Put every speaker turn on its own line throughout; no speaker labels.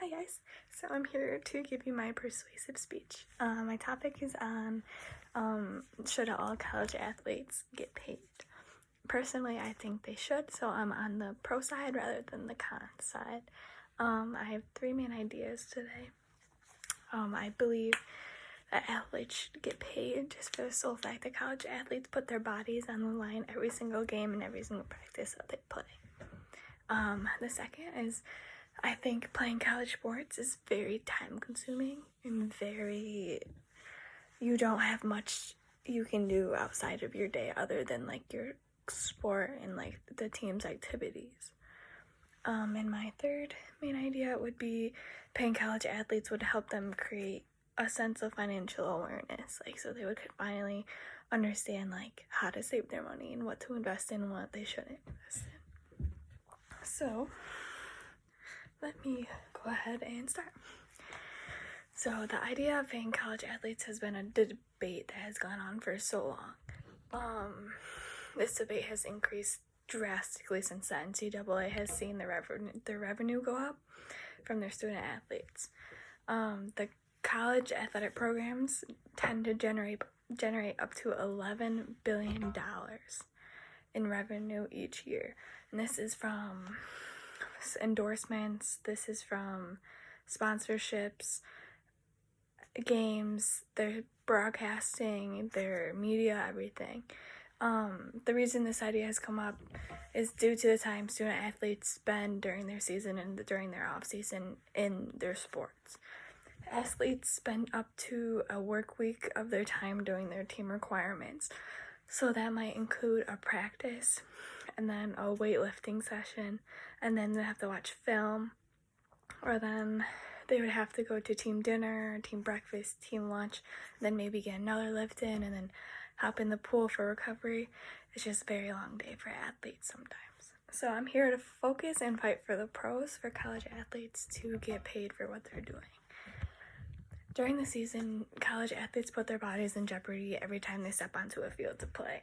Hi guys, so I'm here to give you my persuasive speech. My topic is on should all college athletes get paid? Personally, I think they should, so I'm on the pro side rather than the con side. I have three main ideas today. I believe that athletes should get paid just for the sole fact that college athletes put their bodies on the line every single game and every single practice that they play. The second is I think playing college sports is very time consuming and you don't have much you can do outside of your day other than like your sport and like the team's activities. And my third main idea would be paying college athletes would help them create a sense of financial awareness, like so they would finally understand like how to save their money and what to invest in and what they shouldn't invest in. So let me go ahead and start. So the idea of paying college athletes has been a debate that has gone on for so long. This debate has increased drastically since the NCAA has seen their revenue go up from their student athletes. The college athletic programs tend to generate up to $11 billion in revenue each year, and this is from endorsements, this is from sponsorships, games, their broadcasting, their media, everything. The reason this idea has come up is due to the time student athletes spend during their season and during their off season in their sports. Athletes spend up to a work week of their time doing their team requirements, so that might include a practice and then a weightlifting session, and then they have to watch film, or then they would have to go to team dinner, team breakfast, team lunch, then maybe get another lift in, and then hop in the pool for recovery. It's just a very long day for athletes sometimes. So I'm here to focus and fight for the pros for college athletes to get paid for what they're doing. During the season, college athletes put their bodies in jeopardy every time they step onto a field to play.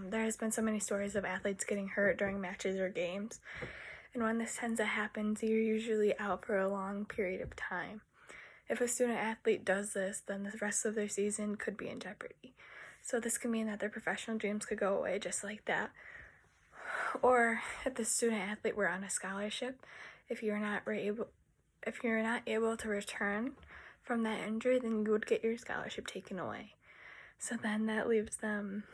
There has been so many stories of athletes getting hurt during matches or games, and when this tends to happen, you're usually out for a long period of time. If a student athlete does this, then the rest of their season could be in jeopardy. So this could mean that their professional dreams could go away just like that. Or if the student athlete were on a scholarship, if you're not able to return from that injury, then you would get your scholarship taken away. So then that leaves them,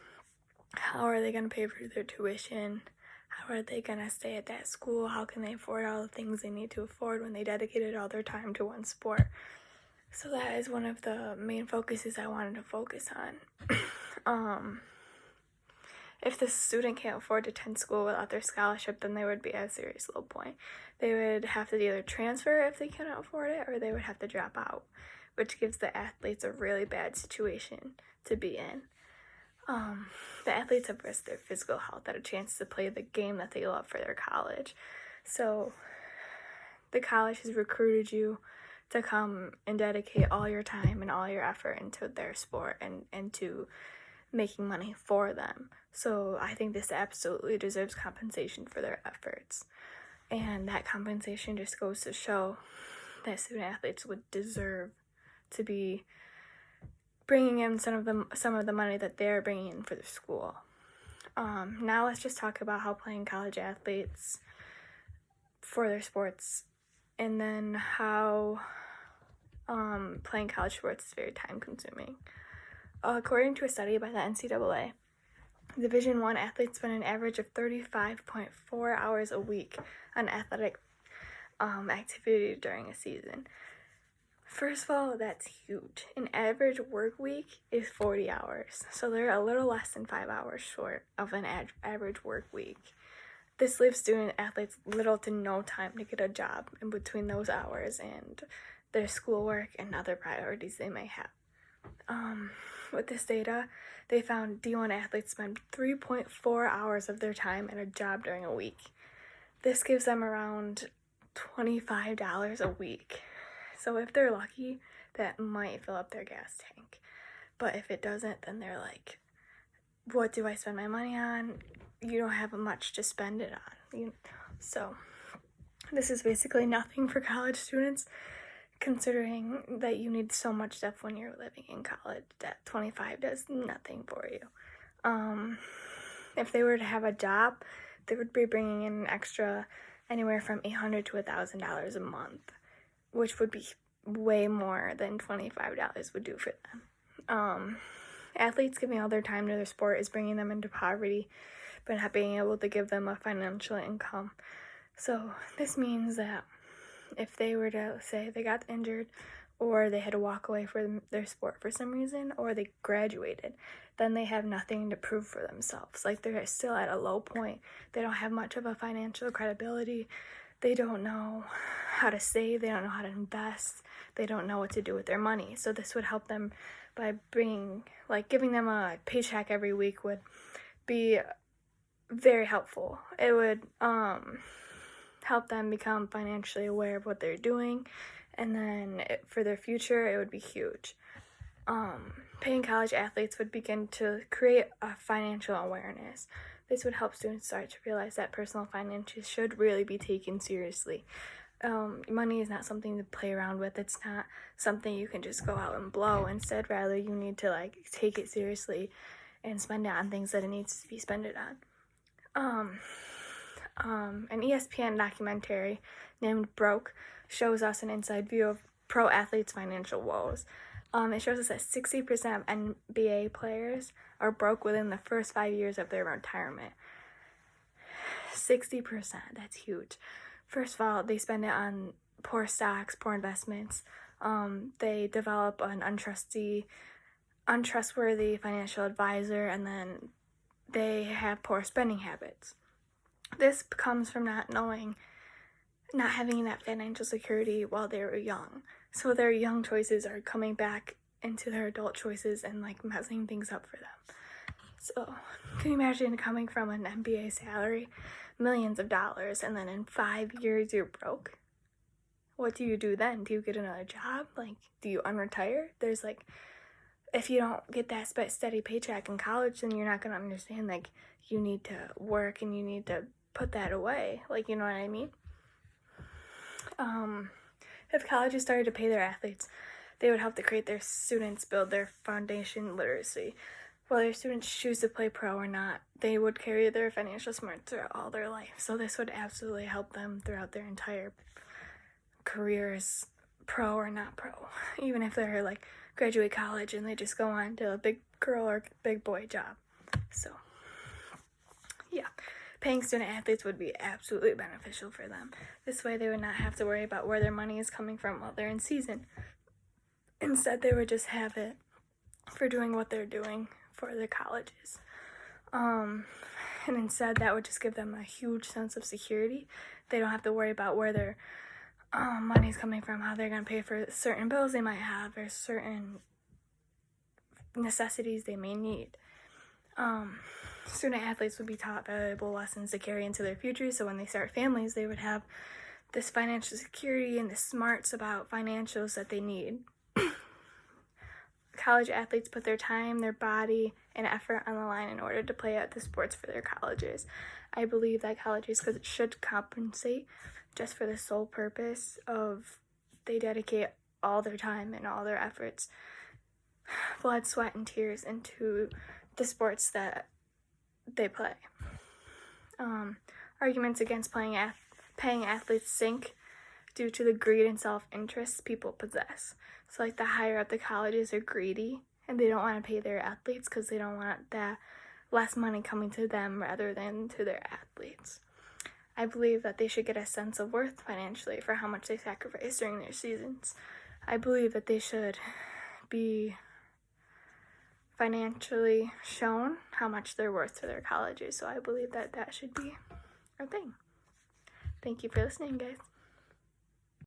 how are they going to pay for their tuition? How are they going to stay at that school? How can they afford all the things they need to afford when they dedicated all their time to one sport? So that is one of the main focuses I wanted to focus on. If the student can't afford to attend school without their scholarship, then they would be at a serious low point. They would have to either transfer if they cannot afford it, or they would have to drop out, which gives the athletes a really bad situation to be in. The athletes have risked their physical health at a chance to play the game that they love for their college. So the college has recruited you to come and dedicate all your time and all your effort into their sport and into making money for them. So I think this absolutely deserves compensation for their efforts. And that compensation just goes to show that student athletes would deserve to be bringing in some of the money that they're bringing in for the school. Now let's just talk about how playing college athletes for their sports, and then how playing college sports is very time consuming. According to a study by the NCAA, Division I athletes spend an average of 35.4 hours a week on athletic activity during a season. First of all, that's huge. An average work week is 40 hours, so they're a little less than 5 hours short of an average work week. This leaves student athletes little to no time to get a job in between those hours and their schoolwork and other priorities they may have. With this data, they found D1 athletes spend 3.4 hours of their time at a job during a week. This gives them around $25 a week. So if they're lucky, that might fill up their gas tank. But if it doesn't, then they're like, what do I spend my money on? You don't have much to spend it on. So This is basically nothing for college students, considering that you need so much stuff when you're living in college that 25 does nothing for you. If they were to have a job, they would be bringing in an extra anywhere from $800 to $1,000 a month, which would be way more than $25 would do for them. Athletes giving all their time to their sport is bringing them into poverty, but not being able to give them a financial income. So this means that if they were to say they got injured, or they had to walk away from their sport for some reason, or they graduated, then they have nothing to prove for themselves. Like, they're still at a low point. They don't have much of a financial credibility. They don't know how to save. They don't know how to invest. They don't know what to do with their money. So this would help them by giving them a paycheck every week would be very helpful. It would help them become financially aware of what they're doing, and then for their future, it would be huge. Paying college athletes would begin to create a financial awareness. This would help students start to realize that personal finances should really be taken seriously. Money is not something to play around with. It's not something you can just go out and blow. Instead, rather, you need to take it seriously and spend it on things that it needs to be spent on. An ESPN documentary named Broke shows us an inside view of pro athletes' financial woes. It shows us that 60% of NBA players are broke within the first 5 years of their retirement. 60%, that's huge. First of all, they spend it on poor stocks, poor investments. They develop an untrustworthy financial advisor, and then they have poor spending habits. This comes from not having that financial security while they were young. So their young choices are coming back into their adult choices and messing things up for them. So can you imagine coming from an NBA salary, millions of dollars, and then in 5 years you're broke? What do you do then? Do you get another job? Do you unretire? There's if you don't get that steady paycheck in college, then you're not going to understand you need to work and you need to put that away. You know what I mean? If colleges started to pay their athletes, they would help to create their students build their foundation literacy. Whether students choose to play pro or not, they would carry their financial smarts throughout all their life. So this would absolutely help them throughout their entire careers, pro or not pro. Even if they're graduate college and they just go on to a big girl or big boy job. So, yeah. Paying student athletes would be absolutely beneficial for them. This way they would not have to worry about where their money is coming from while they're in season. Instead, they would just have it for doing what they're doing for their colleges. And instead, that would just give them a huge sense of security. They don't have to worry about where their money's coming from, how they're going to pay for certain bills they might have, or certain necessities they may need. Student athletes would be taught valuable lessons to carry into their future, so when they start families, they would have this financial security and the smarts about financials that they need. College athletes put their time, their body, and effort on the line in order to play at the sports for their colleges. I believe that colleges should compensate just for the sole purpose of they dedicate all their time and all their efforts, blood, sweat, and tears into the sports that they play. Arguments against paying athletes sink due to the greed and self-interest people possess. So the higher up the colleges are greedy and they don't want to pay their athletes because they don't want that less money coming to them rather than to their athletes. I believe that they should get a sense of worth financially for how much they sacrifice during their seasons. I believe that they should be financially shown how much they're worth to their colleges. So I believe that should be a thing. Thank you for listening, guys.